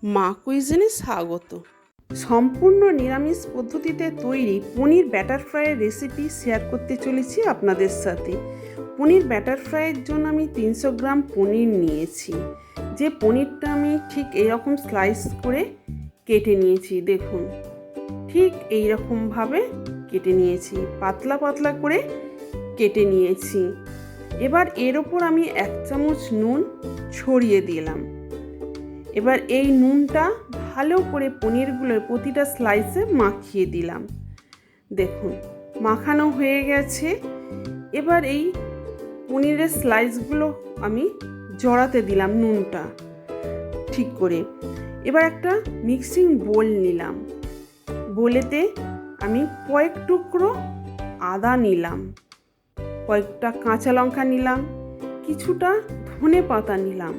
মা কুইজিনে স্বাগত। সম্পূর্ণ নিরামিষ পদ্ধতিতে তৈরি পনির ব্যাটার ফ্রাইয়ের রেসিপি শেয়ার করতে চলেছি আপনাদের সাথে। পনির ব্যাটার ফ্রাইয়ের জন্য আমি 300 গ্রাম পনির নিয়েছি। যে পনিরটা আমি ঠিক এরকম স্লাইস করে কেটে নিয়েছি, দেখুন ঠিক এইরকমভাবে কেটে নিয়েছি, পাতলা পাতলা করে কেটে নিয়েছি। এবার এর ওপর আমি 1 চামচ নুন ছড়িয়ে দিলাম। এবার এই নুনটা ভালো করে পনিরগুলোর প্রতিটা স্লাইসে মাখিয়ে দিলাম। দেখুন মাখানো হয়ে গেছে। এবার এই পনিরের স্লাইসগুলো আমি জড়াতে দিলাম নুনটা ঠিক করে। এবার একটা মিক্সিং বোল নিলাম। বোলেতে আমি কয়েক টুকরো আদা নিলাম, কয়েকটা কাঁচা লঙ্কা নিলাম, কিছুটা ধনে পাতা নিলাম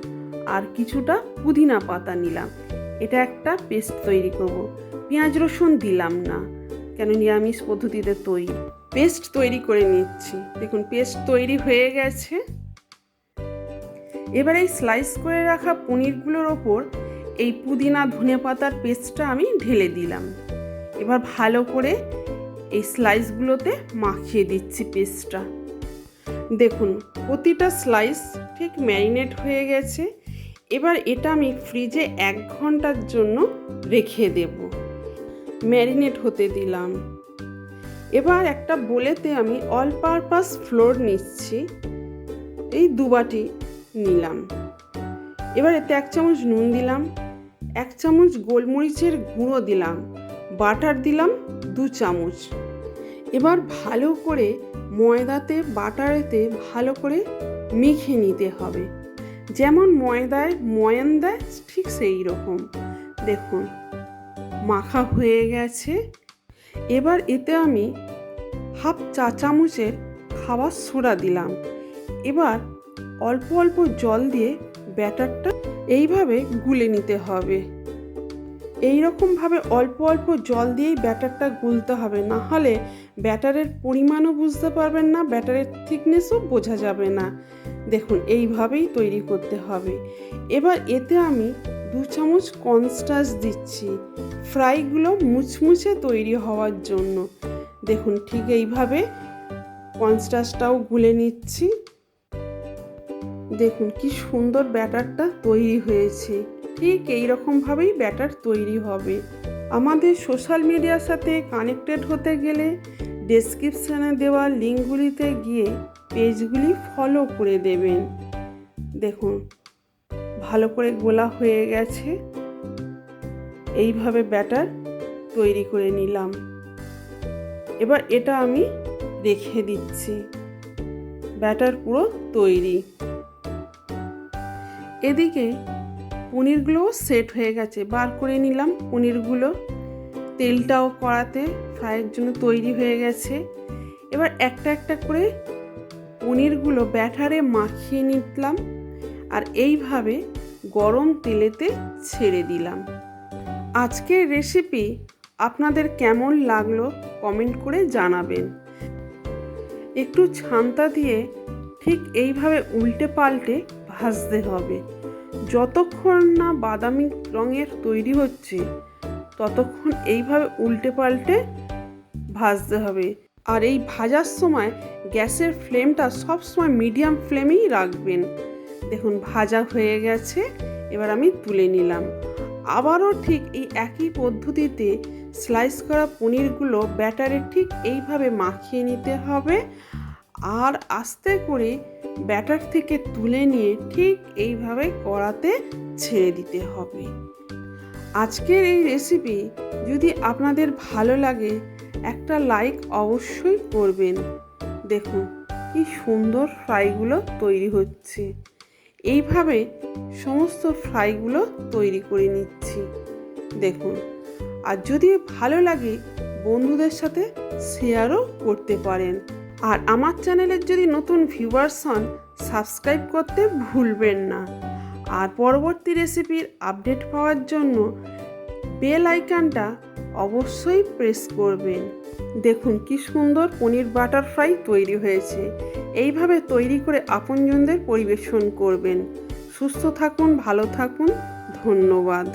আর কিছুটা পুদিনা পাতা নিলাম। এটা একটা পেস্ট তৈরি করব। পেঁয়াজ রসুন দিলাম না, কেন নিরামিষ পদ্ধতিতে তৈরি। পেস্ট তৈরি করে নিচ্ছি। দেখুন পেস্ট তৈরি হয়ে গেছে। এবার এই স্লাইস করে রাখা পনিরগুলোর ওপর এই পুদিনা ধনে পাতার পেস্টটা আমি ঢেলে দিলাম। এবার ভালো করে এই স্লাইসগুলোতে মাখিয়ে দিচ্ছি পেস্টটা। দেখুন প্রতিটা স্লাইস ঠিক ম্যারিনেট হয়ে গেছে। এবার এটা আমি ফ্রিজে 1 ঘন্টার জন্য রেখে দেব, ম্যারিনেট হতে দিলাম। এবার একটা বোলেতে আমি অল পারপাস ফ্লোর নিচ্ছি, এই 2 বাটি নিলাম। এবার এতে 1 চামচ নুন দিলাম, 1 চামচ গোলমরিচের গুঁড়ো দিলাম, বাটার দিলাম 2 চামচ। এবার ভালো করে ময়দাতে বাটারেতে ভালো করে মেখে নিতে হবে, যেমন ময়দায় ময়ান দেয় ঠিক সেই রকম। দেখুন মাখা হয়ে গেছে। এবার এতে আমি 1/2 চা চামচের খাবার সোডা দিলাম। এবার অল্প অল্প জল দিয়ে ব্যাটারটা এইভাবে গুলে নিতে হবে। এই রকমভাবে অল্প অল্প জল দিয়েই ব্যাটারটা গুলতে হবে, না হলে ব্যাটারের পরিমাণও বুঝতে পারবেন না, ব্যাটারের থিকনেসও বোঝা যাবে না। দেখুন এইভাবেই তৈরি করতে হবে। এবার এতে আমি 2 চামচ কর্নস্টার্চ দিচ্ছি, ফ্রাইগুলো মুচমুচে তৈরি হওয়ার জন্য। দেখুন ঠিক এইভাবে কর্নস্টার্চটাও গুলে নিচ্ছি। দেখুন কি সুন্দর ব্যাটারটা তৈরি হয়েছে। ঠিক এই রকমভাবেই ব্যাটার তৈরি হবে। আমাদের সোশ্যাল মিডিয়ার সাথে কানেক্টেড হতে গেলে ডেসক্রিপশানে দেওয়া লিঙ্কগুলিতে গিয়ে পেজগুলি ফলো করে দেবেন। দেখুন ভালো করে গোলা হয়ে গেছে। এইভাবে ব্যাটার তৈরি করে নিলাম। এবার এটা আমি রেখে দিচ্ছি। ব্যাটার পুরো তৈরি। এদিকে পনিরগুলোও সেট হয়ে গেছে, বার করে নিলাম পনিরগুলো। তেলটাও কড়াতে ফ্রাইয়ের জন্য তৈরি হয়ে গেছে। এবার একটা একটা করে পনিরগুলো ব্যাটারে মাখিয়ে নিলাম আর এইভাবে গরম তেলেতে ছেড়ে দিলাম। আজকের রেসিপি আপনাদের কেমন লাগলো কমেন্ট করে জানাবেন। একটু ছান্তা দিয়ে ঠিক এইভাবে উল্টে পাল্টে ভাজতে হবে। যতক্ষণ না বাদামি রঙের তৈরি হচ্ছে ততক্ষণ এইভাবে উল্টে পাল্টে ভাজতে হবে। আর এই ভাজার সময় গ্যাসের ফ্লেমটা সবসময় মিডিয়াম ফ্লেমেই রাখবেন। দেখুন ভাজা হয়ে গেছে। এবার আমি তুলে নিলাম। আবারও ঠিক এই একই পদ্ধতিতে স্লাইস করা পনিরগুলো ব্যাটারে ঠিক এইভাবে মাখিয়ে নিতে হবে আর আস্তে করে ব্যাটার থেকে তুলে নিয়ে ঠিক এইভাবে কড়াতে ছেড়ে দিতে হবে। আজকের এই রেসিপি যদি আপনাদের ভালো লাগে একটা লাইক অবশ্যই করবেন। দেখুন কি সুন্দর ফ্রাইগুলো তৈরি হচ্ছে। এইভাবে সমস্ত ফ্রাইগুলো তৈরি করে নিচ্ছি। দেখুন আর যদি ভালো লাগে বন্ধুদের সাথে শেয়ারও করতে পারেন। আর আমার চ্যানেলের যদি নতুন ভিউয়ার্স হন সাবস্ক্রাইব করতে ভুলবেন না। আর পরবর্তী রেসিপির আপডেট পাওয়ার জন্য বেল আইকনটা অবশ্যই প্রেস করবেন। দেখুন কি সুন্দর পনির বাটার ফ্রাই তৈরি হয়েছে। এইভাবে তৈরি করে আপনজনদের পরিবেশন করবেন। সুস্থ থাকুন, ভালো থাকুন, ধন্যবাদ।